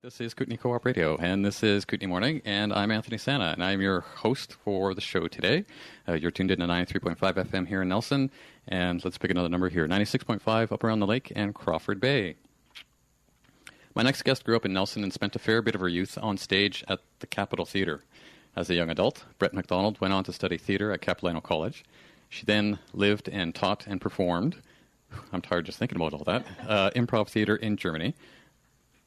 This is Kootenai Co-op Radio, and this is Kootenai Morning, and I'm Anthony Santa, and I'm your host for the show today. You're tuned in to 93.5 FM here in Nelson, and let's pick another number here, 96.5 up around the lake and Crawford Bay. My next guest grew up in Nelson and spent a fair bit of her youth on stage at the Capitol Theatre. As a young adult, Brett MacDonald went on to study theatre at Capilano College. She then lived and taught and performed, I'm tired just thinking about all that, improv theatre in Germany.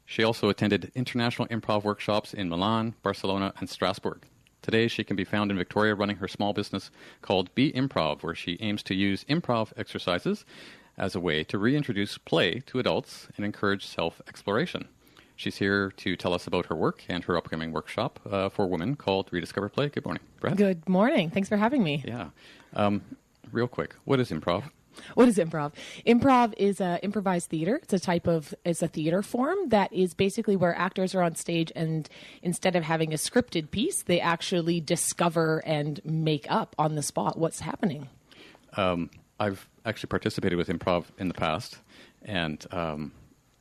She also attended international improv workshops in Milan, Barcelona, and Strasbourg. Today, she can be found in Victoria running her small business called Be Improv, where she aims to use improv exercises as a way to reintroduce play to adults and encourage self-exploration. She's here to tell us about her work and her upcoming workshop for women called Rediscover Play. Good morning, Brett. Good morning. Thanks for having me. Yeah. Real quick, what is improv? What is improv? Improv is improvised theater. It's a theater form that is basically where actors are on stage and instead of having a scripted piece, they actually discover and make up on the spot what's happening. I've actually participated with improv in the past, and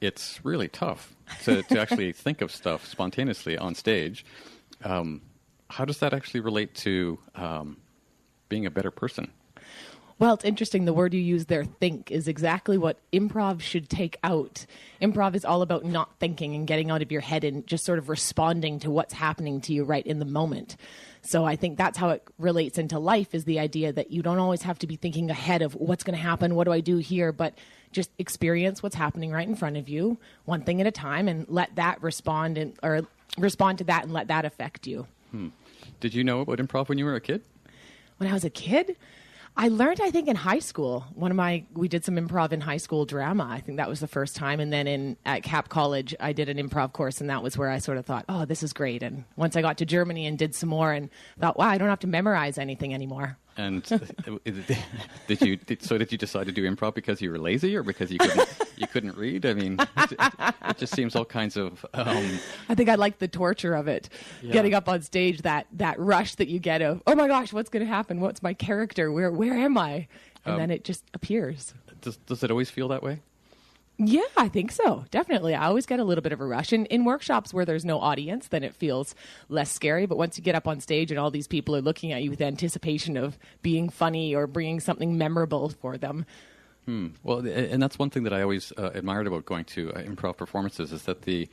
it's really tough to actually think of stuff spontaneously on stage. How does that actually relate to being a better person? Well, it's interesting. The word you use there, think, is exactly what improv should take out. Improv is all about not thinking and getting out of your head and just sort of responding to what's happening to you right in the moment. So I think that's how it relates into life, is the idea that you don't always have to be thinking ahead of what's going to happen, what do I do here, but just experience what's happening right in front of you, one thing at a time, and let that respond to that and let that affect you. Did you know about improv when you were a kid? When I was a kid? I learned, I think, in high school. We did some improv in high school drama. I think that was the first time. And then at Cap College, I did an improv course, and that was where I sort of thought, oh, this is great. And once I got to Germany and did some more and thought, wow, I don't have to memorize anything anymore. And did you decide to do improv because you were lazy or because you couldn't read? I mean, it just seems all kinds of. I think I liked the torture of it, getting up on stage, that rush that you get of, oh my gosh, what's going to happen? What's my character? Where am I? And then it just appears. Does it always feel that way? Yeah, I think so. Definitely. I always get a little bit of a rush. In workshops where there's no audience, then it feels less scary. But once you get up on stage and all these people are looking at you with anticipation of being funny or bringing something memorable for them. Well, and that's one thing that I always admired about going to improv performances is that the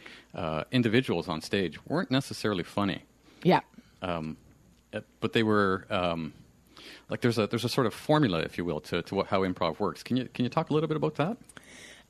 individuals on stage weren't necessarily funny. Yeah. But they were... like there's a sort of formula, if you will, to how improv works. Can you talk a little bit about that?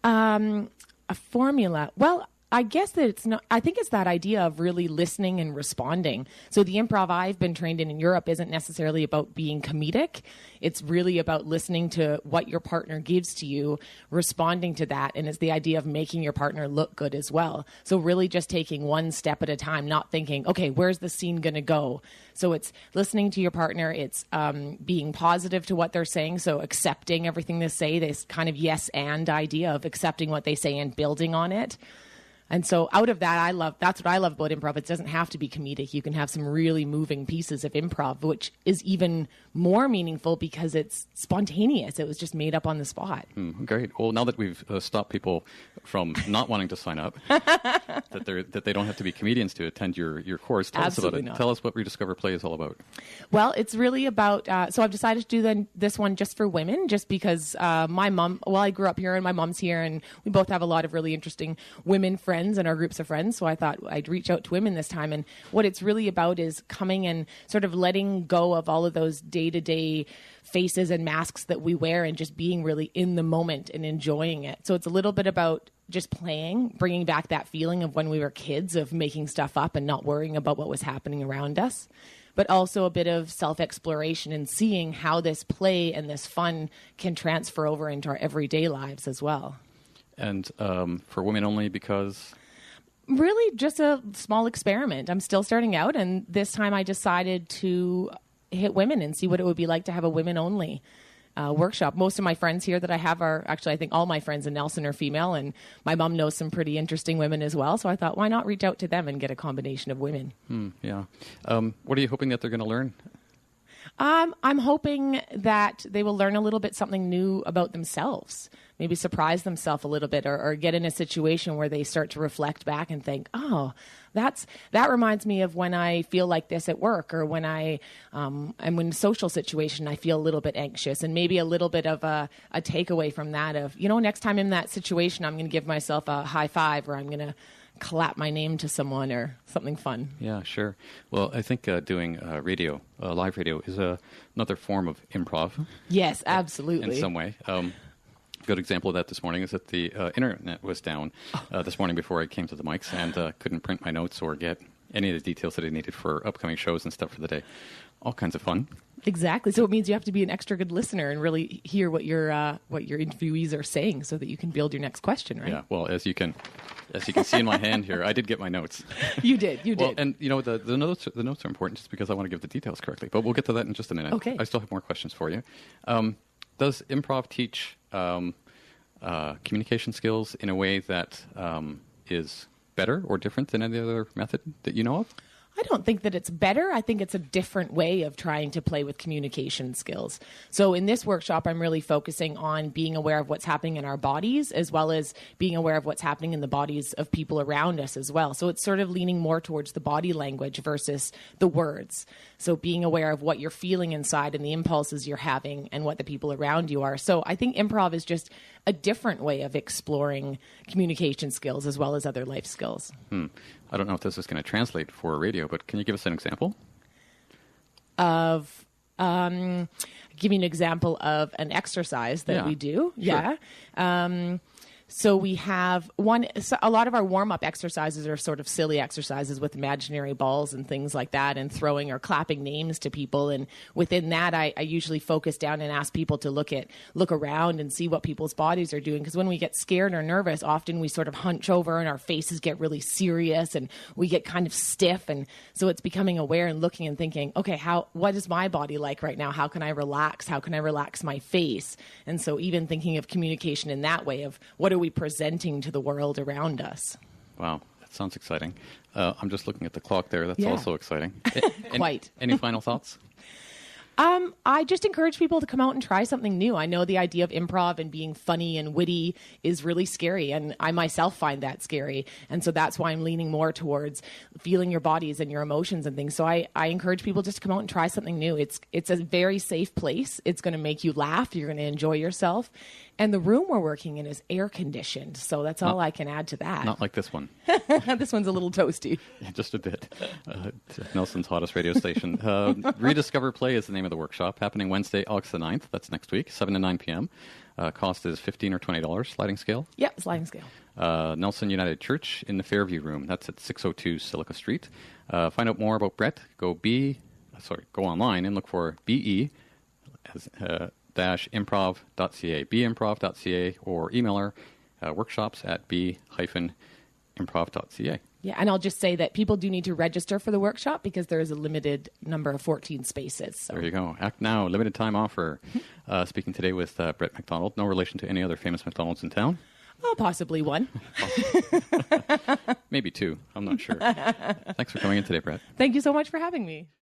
A formula. Well, I guess that it's not, I think it's that idea of really listening and responding. So the improv I've been trained in Europe isn't necessarily about being comedic. It's really about listening to what your partner gives to you, responding to that. And it's the idea of making your partner look good as well. So really just taking one step at a time, not thinking, okay, where's the scene going to go? So it's listening to your partner. It's being positive to what they're saying. So accepting everything they say, this kind of yes and idea of accepting what they say and building on it. And so out of that, that's what I love about improv. It doesn't have to be comedic. You can have some really moving pieces of improv, which is even more meaningful because it's spontaneous. It was just made up on the spot. Great. Well, now that we've stopped people from not wanting to sign up, that they don't have to be comedians to attend your course, tell us about it. Tell us what Rediscover Play is all about. Well, it's really about, so I've decided to do this one just for women, just because my mom, I grew up here and my mom's here, and we both have a lot of really interesting women friends and our groups of friends. So I thought I'd reach out to women this time. And what it's really about is coming and sort of letting go of all of those day-to-day faces and masks that we wear and just being really in the moment and enjoying it. So it's a little bit about just playing, bringing back that feeling of when we were kids, of making stuff up and not worrying about what was happening around us, but also a bit of self-exploration and seeing how this play and this fun can transfer over into our everyday lives as well. And for women only because? Really just a small experiment. I'm still starting out, and this time I decided to hit women and see what it would be like to have a women-only workshop. Most of my friends here that I have are, actually, I think all my friends in Nelson are female, and my mom knows some pretty interesting women as well, so I thought, why not reach out to them and get a combination of women? Yeah. What are you hoping that they're going to learn? I'm hoping that they will learn a little bit something new about themselves, maybe surprise themselves a little bit, or get in a situation where they start to reflect back and think, oh, that reminds me of when I feel like this at work, or when I'm in a social situation, I feel a little bit anxious, and maybe a little bit of a takeaway from that of, next time in that situation, I'm going to give myself a high five, or I'm going to clap my name to someone, or something fun. Yeah, sure. Well, I think doing radio, live radio, is another form of improv. Yes, absolutely. In some way. Good example of that this morning is that the internet was down this morning before I came to the mics, and couldn't print my notes or get any of the details that I needed for upcoming shows and stuff for the day. All kinds of fun. Exactly. So it means you have to be an extra good listener and really hear what your interviewees are saying, so that you can build your next question, right? Yeah. Well, as you can see in my hand here, I did get my notes. You did. Well, and the notes are important just because I want to give the details correctly. But we'll get to that in just a minute. Okay. I still have more questions for you. Does improv teach communication skills in a way that is better or different than any other method that you know of? I don't think that it's better. I think it's a different way of trying to play with communication skills. So in this workshop, I'm really focusing on being aware of what's happening in our bodies, as well as being aware of what's happening in the bodies of people around us as well. So it's sort of leaning more towards the body language versus the words. So being aware of what you're feeling inside and the impulses you're having and what the people around you are. So I think improv is just a different way of exploring communication skills as well as other life skills. I don't know if this is going to translate for radio, but can you give us an example? Of, give you an example of an exercise that we do. Sure. Yeah. So we have a lot of our warm-up exercises are sort of silly exercises with imaginary balls and things like that, and throwing or clapping names to people. And within that, I usually focus down and ask people to look around and see what people's bodies are doing. Because when we get scared or nervous, often we sort of hunch over and our faces get really serious and we get kind of stiff. And so it's becoming aware and looking and thinking, okay, what is my body like right now? How can I relax? How can I relax my face? And so even thinking of communication in that way of what are we presenting to the world around us. Wow, that sounds exciting. I'm just looking at the clock there. That's also exciting. Quite. Any final thoughts? I just encourage people to come out and try something new. I know the idea of improv and being funny and witty is really scary, and I myself find that scary. And so that's why I'm leaning more towards feeling your bodies and your emotions and things. So I encourage people just to come out and try something new. It's a very safe place. It's going to make you laugh. You're going to enjoy yourself. And the room we're working in is air conditioned. So that's all I can add to that. Not like this one. This one's a little toasty. Yeah, just a bit. Nelson's hottest radio station. Rediscover Play is the name of the workshop, happening Wednesday, August the 9th. That's next week, 7 to 9 p.m. Cost is $15 or $20, sliding scale. Yeah, sliding scale. Nelson United Church in the Fairview Room. That's at 602 Silica Street. Find out more about Brett. Go online and look for BE improv.ca, bimprov.ca, or email her workshops at b-improv.ca. Yeah, and I'll just say that people do need to register for the workshop because there is a limited number of 14 spaces. So. There you go. Act now, limited time offer. Speaking today with Brett McDonald, no relation to any other famous McDonald's in town. Oh, possibly one. Maybe two. I'm not sure. Thanks for coming in today, Brett. Thank you so much for having me.